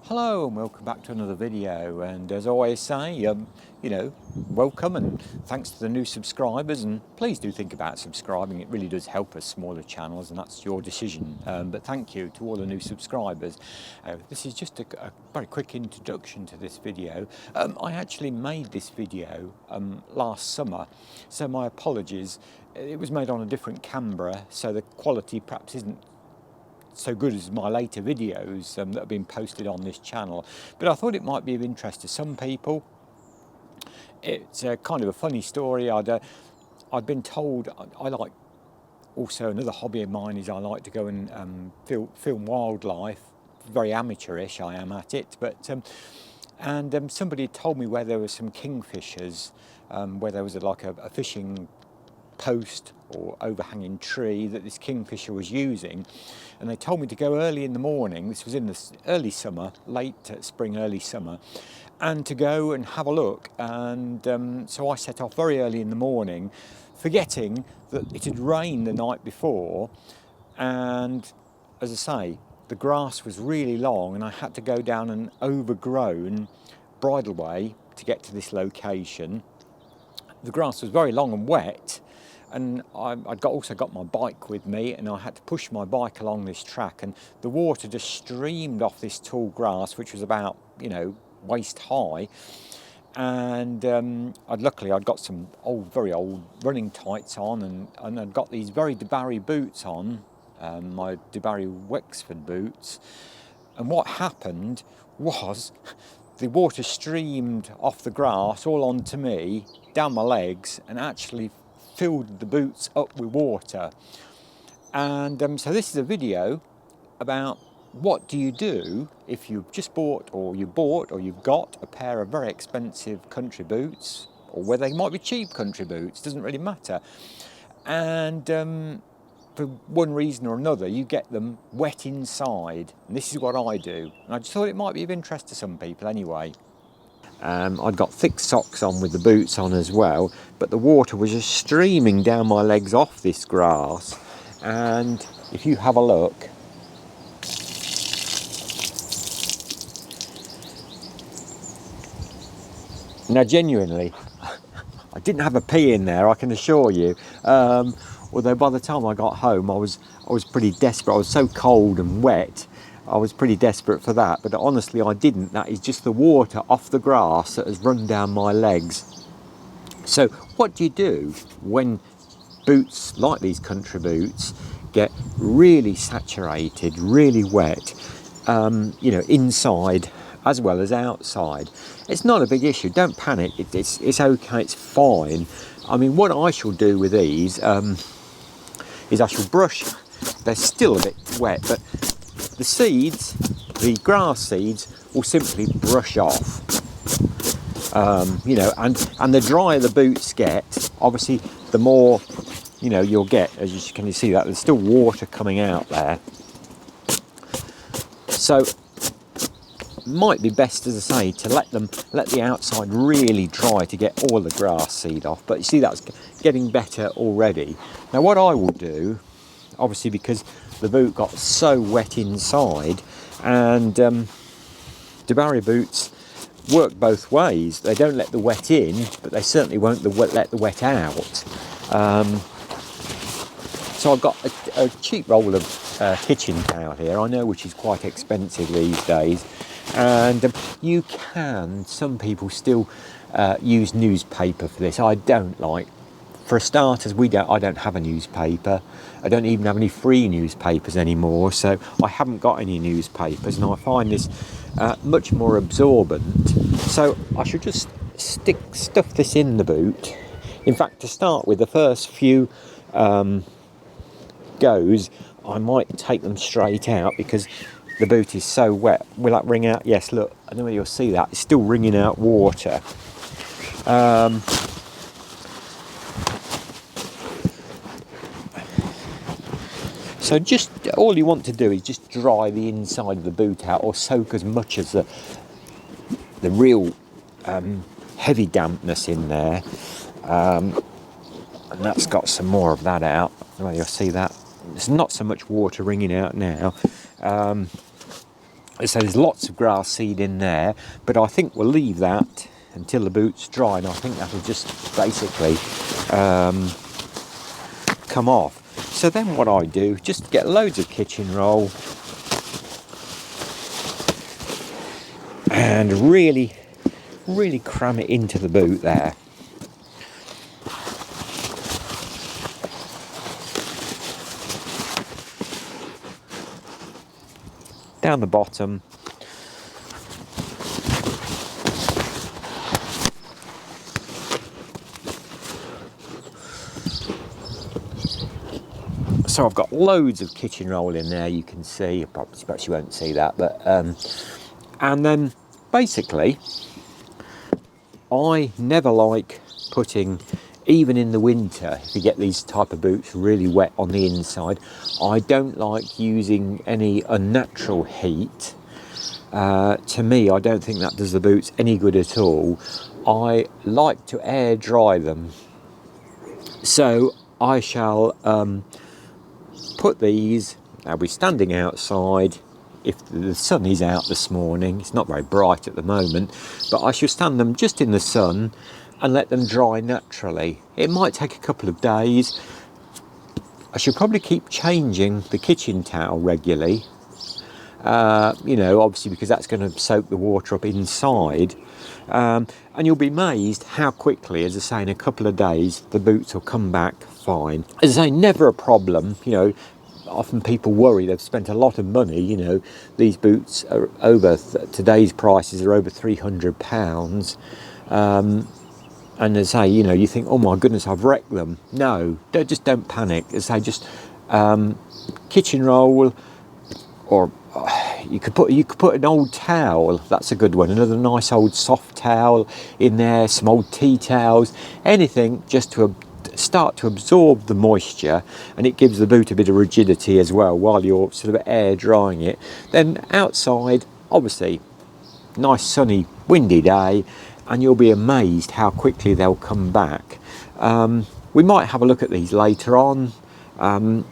Hello and welcome back to another video, and as I always say, welcome and thanks to the new subscribers, and please do think about subscribing. It really does help us smaller channels, and that's your decision, but thank you to all the new subscribers. This is just a very quick introduction to this video. I actually made this video last summer, so my apologies. It was made on a different camera, so the quality perhaps isn't so good as my later videos that have been posted on this channel, but I thought it might be of interest to some people. It's kind of a funny story. I'd been told I like, also another hobby of mine is I like to go and film wildlife. Very amateurish I am at it, but somebody told me where there were some kingfishers, where there was like a fishing post or overhanging tree that this kingfisher was using, and they told me to go early in the morning. This was in the early summer, late spring, early summer, and to go and have a look. And so I set off very early in the morning, forgetting that it had rained the night before, and as I say, the grass was really long and I had to go down an overgrown bridleway to get to this location. The grass was very long and wet, and I'd also got my bike with me, and I had to push my bike along this track, and the water just streamed off this tall grass, which was about, waist high. And luckily I'd got some very old running tights on, and I'd got these very Dubarry boots on, my Dubarry Wexford boots. And what happened was the water streamed off the grass all onto me, down my legs, and actually filled the boots up with water. And so this is a video about what do you do if you've just bought or you've got a pair of very expensive country boots, or whether they might be cheap country boots, doesn't really matter. And for one reason or another, you get them wet inside. And this is what I do. And I just thought it might be of interest to some people anyway. I'd got thick socks on with the boots on as well, but the water was just streaming down my legs off this grass. And if you have a look, now genuinely, I didn't have a pee in there, I can assure you. Although by the time I got home, I was pretty desperate. I was so cold and wet, I was pretty desperate for that. But honestly, I didn't. That is just the water off the grass that has run down my legs. So what do you do when boots like these country boots get really saturated, really wet, inside as well as outside? It's not a big issue. Don't panic. It's okay. It's fine. I mean, what I shall do with these is I shall brush. They're still a bit wet, but the seeds, the grass seeds, will simply brush off. And the drier the boots get, obviously, the more you'll get. As you can see that there's still water coming out there. So might be best, as I say, to let the outside really dry to get all the grass seed off. But you see that's getting better already. Now what I will do, obviously because the boot got so wet inside, and Dubarry boots work both ways. They don't let the wet in, but they certainly won't let the wet out. So I've got a cheap roll of kitchen towel here, I know, which is quite expensive these days. And some people still use newspaper for this. I don't like. For starters, I don't have a newspaper. I don't even have any free newspapers anymore, so I haven't got any newspapers, and I find this much more absorbent. So I should just stuff this in the boot. In fact, to start with, the first few goes, I might take them straight out because the boot is so wet. Will that wring out? Yes, look, I don't know whether you'll see that. It's still wringing out water. So just all you want to do is just dry the inside of the boot out, or soak as much as the real heavy dampness in there. And that's got some more of that out. I don't know whether you'll see that. There's not so much water wringing out now. So there's lots of grass seed in there, but I think we'll leave that until the boot's dry, and I think that'll just basically come off. So then what I do, just get loads of kitchen roll and really cram it into the boot there. Down the bottom. So I've got loads of kitchen roll in there, you can see, perhaps you won't see that, but and then basically I never like putting, even in the winter, if you get these type of boots really wet on the inside, I don't like using any unnatural heat. To me, I don't think that does the boots any good at all. I like to air dry them. So I shall put these, I'll be standing outside. If the sun is out this morning, it's not very bright at the moment, but I shall stand them just in the sun and let them dry naturally. It might take a couple of days. I should probably keep changing the kitchen towel regularly, you know, obviously because that's going to soak the water up inside. And you'll be amazed how quickly, as I say, in a couple of days, the boots will come back fine. As I say, never a problem, you know. Often people worry, they've spent a lot of money, you know, these boots are over, today's prices are over £300. And as I say, you know, you think, oh my goodness, I've wrecked them. No, just don't panic. As I say, just kitchen roll, or you could put an old towel, that's a good one, another nice old soft towel in there, some old tea towels, anything just to start to absorb the moisture, and it gives the boot a bit of rigidity as well while you're sort of air drying it. Then outside, obviously, nice sunny windy day, and you'll be amazed how quickly they'll come back. We might have a look at these later on,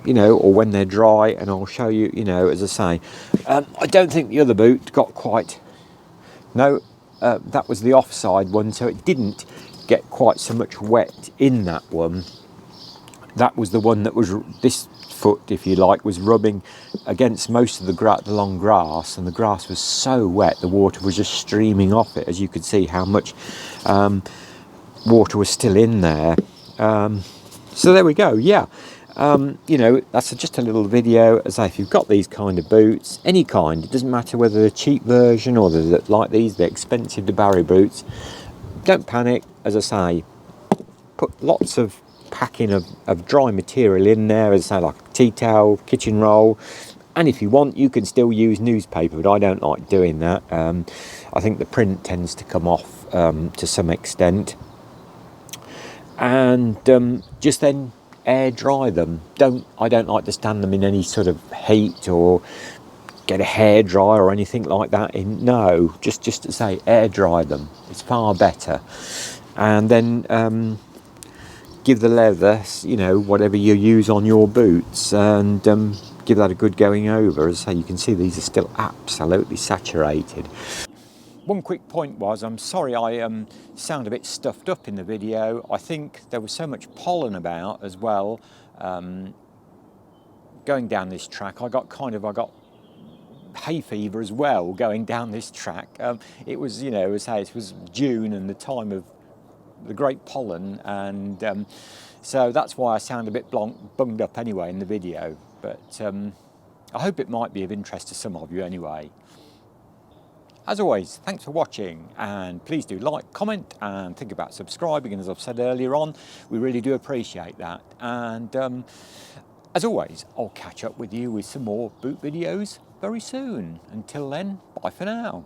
you know, or when they're dry, and I'll show you, you know, as I say. I don't think the other boot got quite, no, that was the offside one, so it didn't get quite so much wet in that one. That was the one that was, this foot, if you like, was rubbing against most of the long grass, and the grass was so wet, the water was just streaming off it, as you could see how much water was still in there. So there we go, yeah. You know, that's just a little video. As I say, if you've got these kind of boots, any kind, it doesn't matter whether they're cheap version or they're like these, the expensive Dubarry boots, don't panic. As I say, put lots of packing of dry material in there, as I say, like tea towel, kitchen roll, and if you want, you can still use newspaper, but I don't like doing that. I think the print tends to come off to some extent, and just then air dry them. I don't like to stand them in any sort of heat or get a hairdryer or anything like that in. No, just to say, air dry them. It's far better. And then give the leather, you know, whatever you use on your boots, and give that a good going over. As I say, you can see these are still absolutely saturated. One quick point was, I'm sorry I sound a bit stuffed up in the video. I think there was so much pollen about as well. Going down this track, I got hay fever as well going down this track. It was, you know, as I say, it was June and the time of the great pollen, and so that's why I sound a bit bunged up anyway in the video. But I hope it might be of interest to some of you anyway. As always, thanks for watching, and please do like, comment, and think about subscribing. And as I've said earlier on, we really do appreciate that. And as always, I'll catch up with you with some more boot videos very soon. Until then, bye for now.